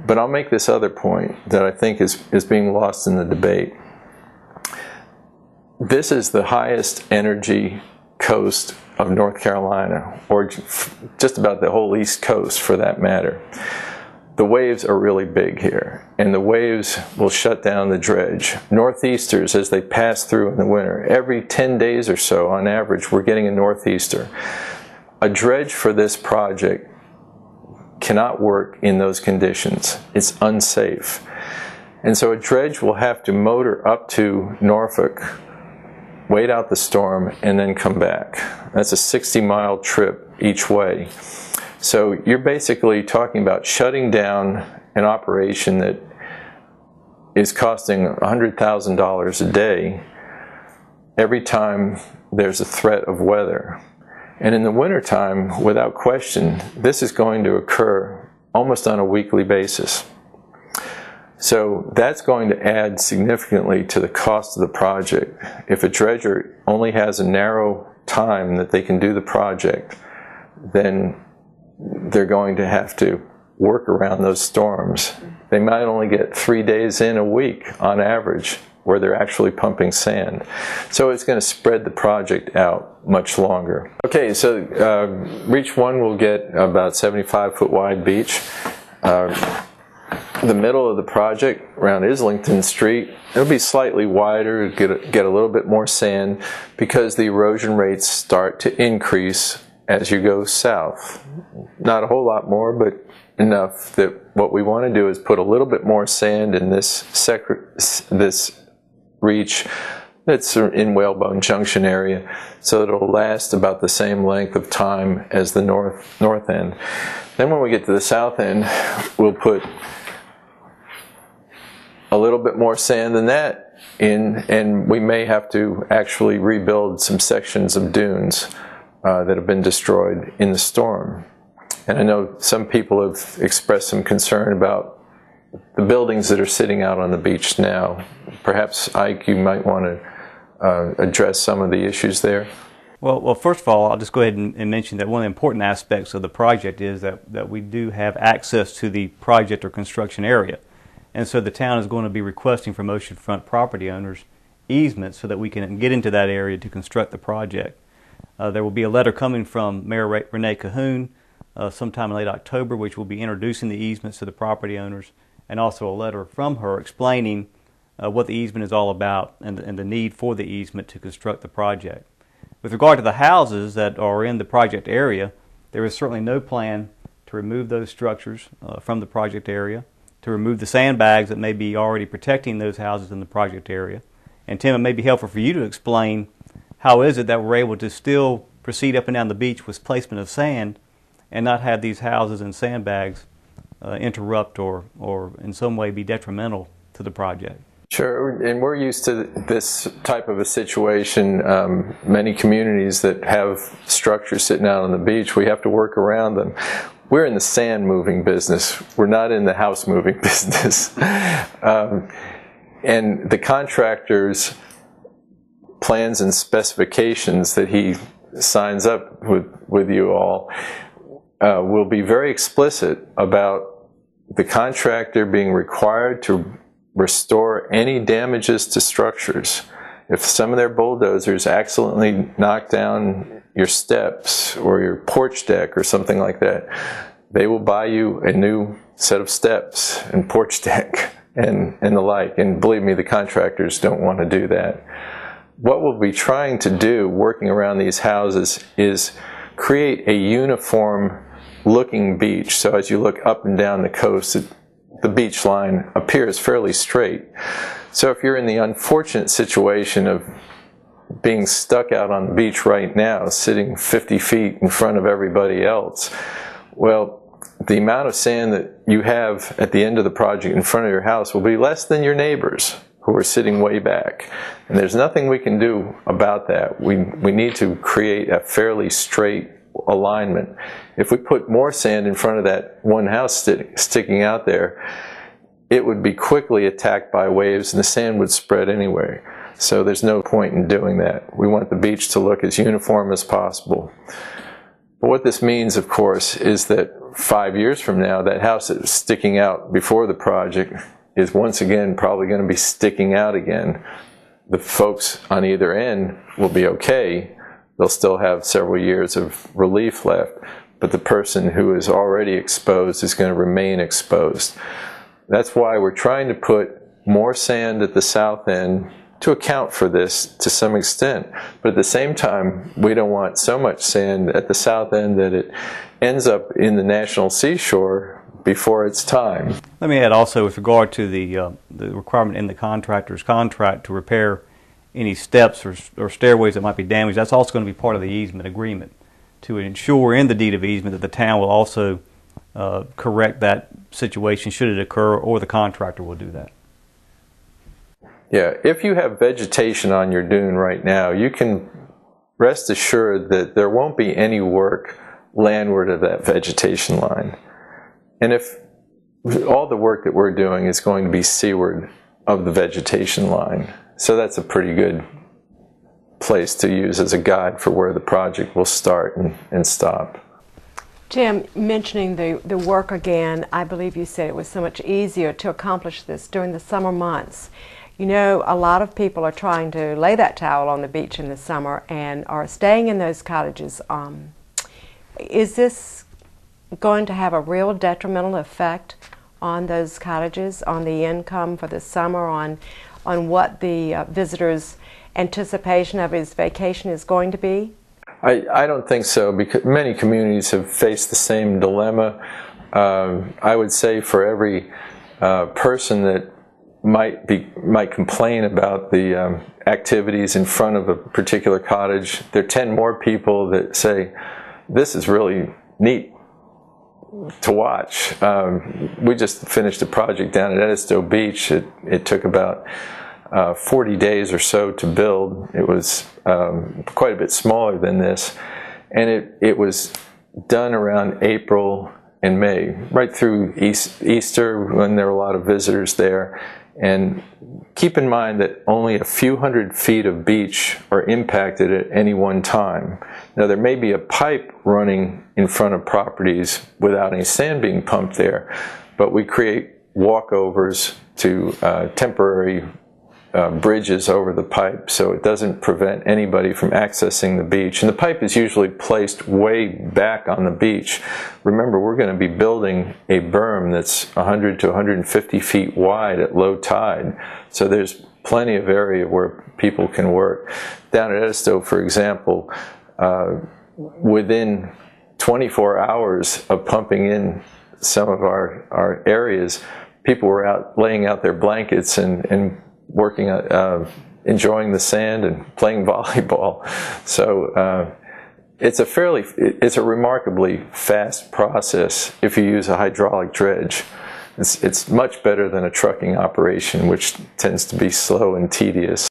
But I'll make this other point that I think is being lost in the debate. This is the highest energy coast of North Carolina, or just about the whole East Coast for that matter. The waves are really big here, and the waves will shut down the dredge. Northeasters, as they pass through in the winter, every 10 days or so on average, we're getting a northeaster. A dredge for this project cannot work in those conditions. It's unsafe. And so a dredge will have to motor up to Norfolk, wait out the storm, and then come back. That's a 60-mile trip each way. So you're basically talking about shutting down an operation that is costing $100,000 a day every time there's a threat of weather. And in the wintertime, without question, this is going to occur almost on a weekly basis. So that's going to add significantly to the cost of the project. If a dredger only has a narrow time that they can do the project, then they're going to have to work around those storms. They might only get 3 days in a week on average where they're actually pumping sand. So it's going to spread the project out much longer. Okay, so Reach 1 will get about 75-foot wide beach. The middle of the project around Islington Street, it'll be slightly wider, get a little bit more sand because the erosion rates start to increase as you go south. Not a whole lot more, but enough that what we want to do is put a little bit more sand in this reach that's in Whalebone Junction area, so that it'll last about the same length of time as the north end. Then when we get to the south end, we'll put a little bit more sand than that in, and we may have to actually rebuild some sections of dunes that have been destroyed in the storm. And I know some people have expressed some concern about the buildings that are sitting out on the beach now. Perhaps, Ike, you might want to address some of the issues there. Well, first of all, I'll just go ahead and mention that one of the important aspects of the project is that we do have access to the project or construction area. And so the town is going to be requesting from oceanfront property owners easements so that we can get into that area to construct the project. There will be a letter coming from Mayor Renee Cahoon sometime in late October, which will be introducing the easements to the property owners, and also a letter from her explaining what the easement is all about and the need for the easement to construct the project. With regard to the houses that are in the project area, there is certainly no plan to remove those structures from the project area, to remove the sandbags that may be already protecting those houses in the project area. And Tim, it may be helpful for you to explain how is it that we're able to still proceed up and down the beach with placement of sand and not have these houses and sandbags interrupt or in some way be detrimental to the project? Sure, and we're used to this type of a situation. Many communities that have structures sitting out on the beach, we have to work around them. We're in the sand moving business. We're not in the house moving business. And the contractor's plans and specifications that he signs up with you all will be very explicit about the contractor being required to restore any damages to structures. If some of their bulldozers accidentally knock down your steps or your porch deck or something like that, they will buy you a new set of steps and porch deck and the like. And believe me, the contractors don't want to do that. What we'll be trying to do working around these houses is create a uniform looking beach. So as you look up and down the coast, the beach line appears fairly straight. So if you're in the unfortunate situation of being stuck out on the beach right now, sitting 50 feet in front of everybody else, well, the amount of sand that you have at the end of the project in front of your house will be less than your neighbors who are sitting way back. And there's nothing we can do about that. We need to create a fairly straight alignment. If we put more sand in front of that one house sticking out there, it would be quickly attacked by waves and the sand would spread anyway. So there's no point in doing that. We want the beach to look as uniform as possible. But what this means, of course, is that 5 years from now, that house that was sticking out before the project is once again probably going to be sticking out again. The folks on either end will be okay. They'll still have several years of relief left, but the person who is already exposed is going to remain exposed. That's why we're trying to put more sand at the south end to account for this to some extent. But at the same time, we don't want so much sand at the south end that it ends up in the national seashore before it's time. Let me add also with regard to the requirement in the contractor's contract to repair any steps or stairways that might be damaged. That's also going to be part of the easement agreement to ensure in the deed of easement that the town will also correct that situation should it occur, or the contractor will do that. Yeah, if you have vegetation on your dune right now, you can rest assured that there won't be any work landward of that vegetation line. And if all the work that we're doing is going to be seaward of the vegetation line, so that's a pretty good place to use as a guide for where the project will start and stop. Jim, mentioning the work again, I believe you said it was so much easier to accomplish this during the summer months. You know, a lot of people are trying to lay that towel on the beach in the summer and are staying in those cottages. Is this going to have a real detrimental effect on those cottages, on the income for the summer, on what the visitor's anticipation of his vacation is going to be? I don't think so, because many communities have faced the same dilemma. I would say for every person that might complain about the activities in front of a particular cottage, there are 10 more people that say, this is really neat to watch. We just finished a project down at Edisto Beach. It took about 40 days or so to build. It was quite a bit smaller than this, and it was done around April and May, right through Easter, when there were a lot of visitors there. And keep in mind that only a few hundred feet of beach are impacted at any one time. Now, there may be a pipe running in front of properties without any sand being pumped there, but we create walkovers to temporary bridges over the pipe, so it doesn't prevent anybody from accessing the beach. And the pipe is usually placed way back on the beach. Remember, we're going to be building a berm that's 100 to 150 feet wide at low tide, so there's plenty of area where people can work. Down at Edisto, for example, within 24 hours of pumping in some of our areas, people were out laying out their blankets and working, enjoying the sand and playing volleyball. So it's a remarkably fast process if you use a hydraulic dredge. It's much better than a trucking operation, which tends to be slow and tedious.